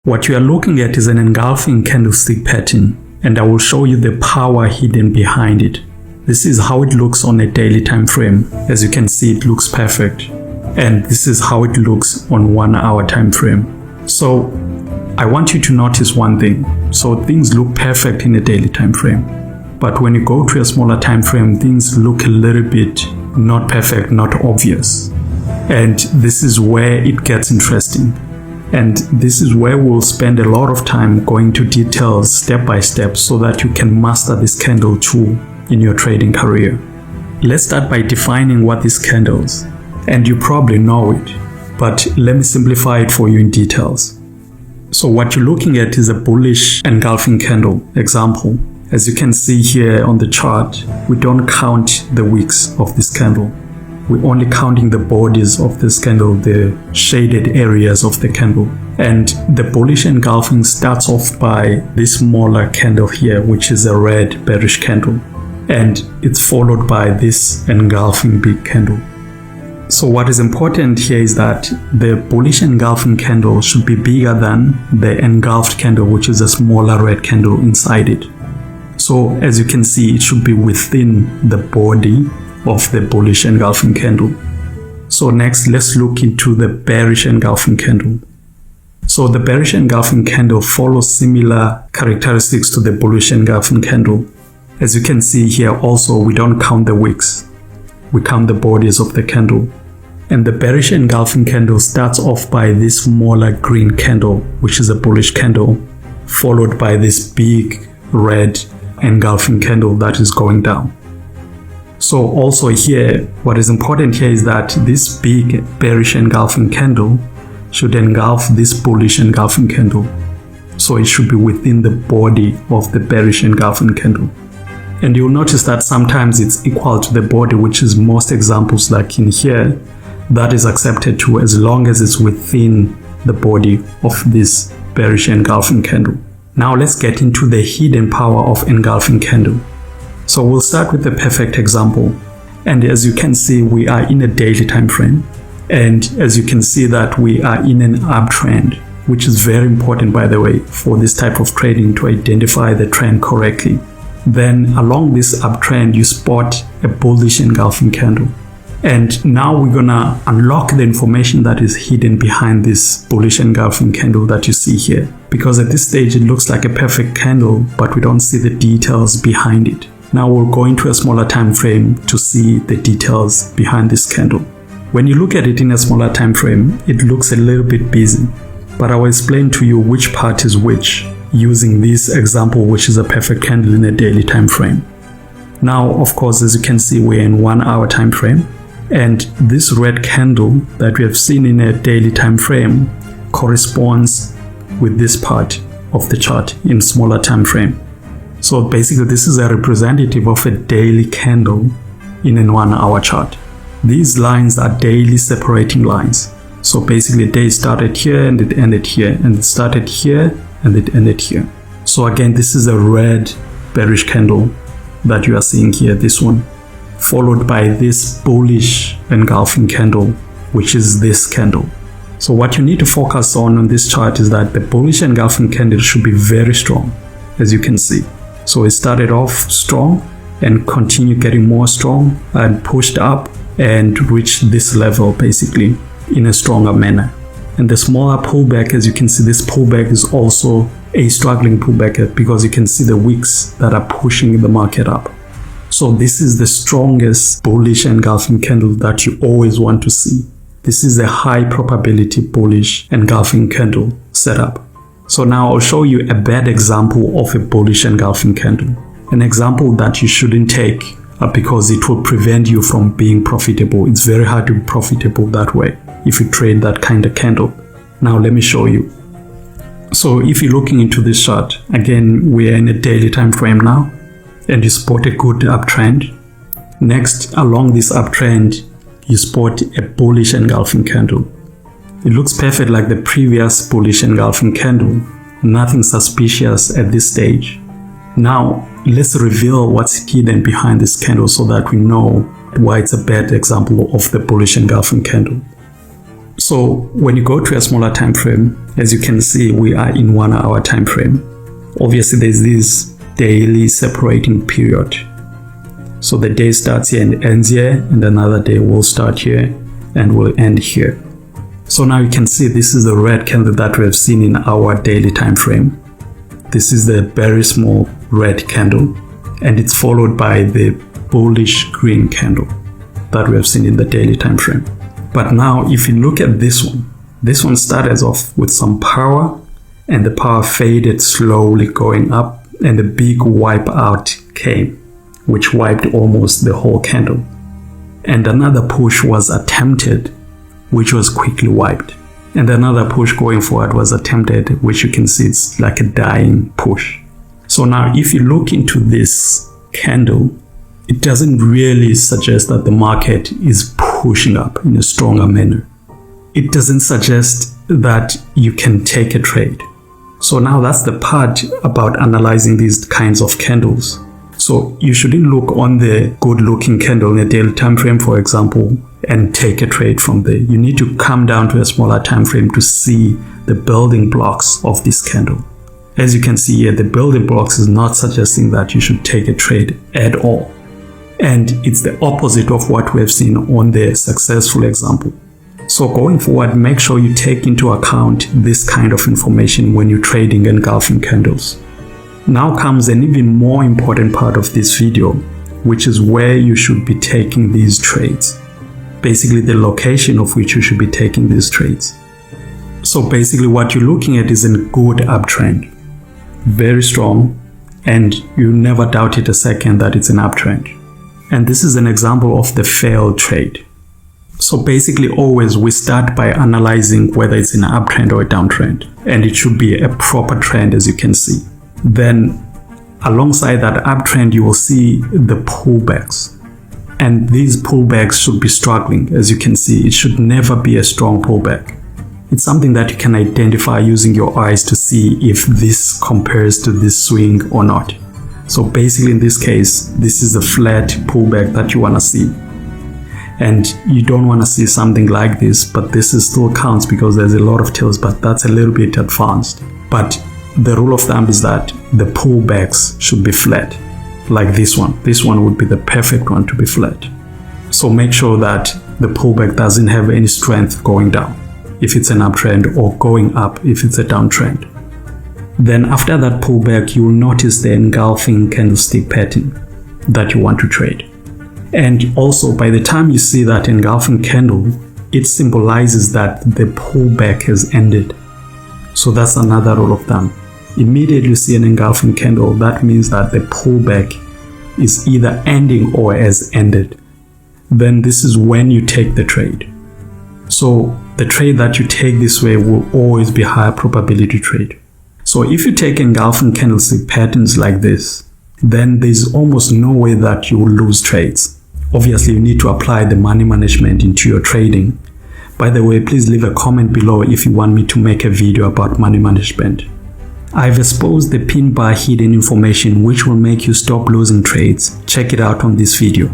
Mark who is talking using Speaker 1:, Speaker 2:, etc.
Speaker 1: What you are looking at is an engulfing candlestick pattern, and I will show you the power hidden behind it. This is how it looks on a daily time frame. As you can see, it looks perfect. And this is how it looks on 1 hour time frame. So I want you to notice one thing. So things look perfect in a daily time frame. But when you go to a smaller time frame, things look a little bit not perfect, not obvious. And this is where it gets interesting. And this is where we'll spend a lot of time going to details step by step so that you can master this candle tool in your trading career. Let's start by defining what this candle is. And you probably know it, but let me simplify it for you in details. So what you're looking at is a bullish engulfing candle example. As you can see here on the chart, we don't count the wicks of this candle. We're only counting the bodies of this candle, the shaded areas of the candle. And the bullish engulfing starts off by this smaller candle here, which is a red bearish candle. And it's followed by this engulfing big candle. So what is important here is that the bullish engulfing candle should be bigger than the engulfed candle, which is a smaller red candle inside it. So as you can see, it should be within the body of the bullish engulfing candle. So next, let's look into the bearish engulfing candle. So the bearish engulfing candle follows similar characteristics to the bullish engulfing candle. As you can see here also, we don't count the wicks. We count the bodies of the candle. And the bearish engulfing candle starts off by this smaller green candle, which is a bullish candle, followed by this big red engulfing candle that is going down. So also here, what is important here is that this big bearish engulfing candle should engulf this bullish engulfing candle. So it should be within the body of the bearish engulfing candle. And you'll notice that sometimes it's equal to the body, which is most examples like in here, that is accepted too, as long as it's within the body of this bearish engulfing candle. Now let's get into the hidden power of engulfing candle. So we'll start with the perfect example. And as you can see, we are in a daily time frame. And as you can see that we are in an uptrend, which is very important, by the way, for this type of trading to identify the trend correctly. Then along this uptrend, you spot a bullish engulfing candle. And now we're gonna unlock the information that is hidden behind this bullish engulfing candle that you see here. Because at this stage, it looks like a perfect candle, but we don't see the details behind it. Now we'll go into a smaller time frame to see the details behind this candle. When you look at it in a smaller time frame, it looks a little bit busy, but I will explain to you which part is which using this example, which is a perfect candle in a daily time frame. Now, of course, as you can see, we're in 1 hour time frame, and this red candle that we have seen in a daily time frame corresponds with this part of the chart in smaller time frame. So basically, this is a representative of a daily candle in a 1 hour chart. These lines are daily separating lines. So basically, the day started here and it ended here, and it started here and it ended here. So again, this is a red bearish candle that you are seeing here, this one, followed by this bullish engulfing candle, which is this candle. So what you need to focus on this chart is that the bullish engulfing candle should be very strong, as you can see. So it started off strong and continued getting more strong and pushed up and reached this level basically in a stronger manner. And the smaller pullback, as you can see, this pullback is also a struggling pullback because you can see the wicks that are pushing the market up. So this is the strongest bullish engulfing candle that you always want to see. This is a high probability bullish engulfing candle setup. So now I'll show you a bad example of a bullish engulfing candle. An example that you shouldn't take because it will prevent you from being profitable. It's very hard to be profitable that way if you trade that kind of candle. Now let me show you. So if you're looking into this chart, again, we are in a daily time frame now, and you spot a good uptrend. Next, along this uptrend, you spot a bullish engulfing candle. It looks perfect like the previous bullish engulfing candle. Nothing suspicious at this stage. Now, let's reveal what's hidden behind this candle so that we know why it's a bad example of the bullish engulfing candle. So when you go to a smaller time frame, as you can see, we are in 1 hour time frame. Obviously, there's this daily separating period. So the day starts here and ends here, and another day will start here and will end here. So now you can see this is the red candle that we have seen in our daily time frame. This is the very small red candle, and it's followed by the bullish green candle that we have seen in the daily time frame. But now if you look at this one started off with some power, and the power faded slowly going up, and the big wipe out came, which wiped almost the whole candle. And another push was attempted, which was quickly wiped. And another push going forward was attempted, which you can see it's like a dying push. So now if you look into this candle, it doesn't really suggest that the market is pushing up in a stronger manner. It doesn't suggest that you can take a trade. So now that's the part about analyzing these kinds of candles. So you shouldn't look on the good looking candle in a daily time frame, for example, and take a trade from there. You need to come down to a smaller time frame to see the building blocks of this candle. As you can see here, the building blocks is not suggesting that you should take a trade at all. And it's the opposite of what we have seen on the successful example. So going forward, make sure you take into account this kind of information when you're trading engulfing candles. Now comes an even more important part of this video, which is where you should be taking these trades. Basically the location of which you should be taking these trades. So basically what you're looking at is a good uptrend. Very strong, and you never doubt it a second that it's an uptrend. And this is an example of the failed trade. So basically always we start by analyzing whether it's an uptrend or a downtrend, and it should be a proper trend, as you can see. Then alongside that uptrend you will see the pullbacks, and these pullbacks should be struggling. As you can see, it should never be a strong pullback. It's something that you can identify using your eyes to see if this compares to this swing or not. So basically in this case, this is a flat pullback that you want to see. And you don't want to see something like this, but this is still counts because there's a lot of tails, but that's a little bit advanced. But the rule of thumb is that the pullbacks should be flat, like this one. This one would be the perfect one to be flat. So make sure that the pullback doesn't have any strength going down if it's an uptrend, or going up if it's a downtrend. Then after that pullback, you will notice the engulfing candlestick pattern that you want to trade. And also by the time you see that engulfing candle, it symbolizes that the pullback has ended. So that's another rule of thumb. Immediately you see an engulfing candle, that means that the pullback is either ending or has ended. Then this is when you take the trade. So the trade that you take this way will always be higher probability trade. So if you take engulfing candlestick patterns like this, then there's almost no way that you will lose trades. Obviously, you need to apply the money management into your trading. By the way, please leave a comment below if you want me to make a video about money management. I've exposed the pin bar hidden information which will make you stop losing trades. Check it out on this video.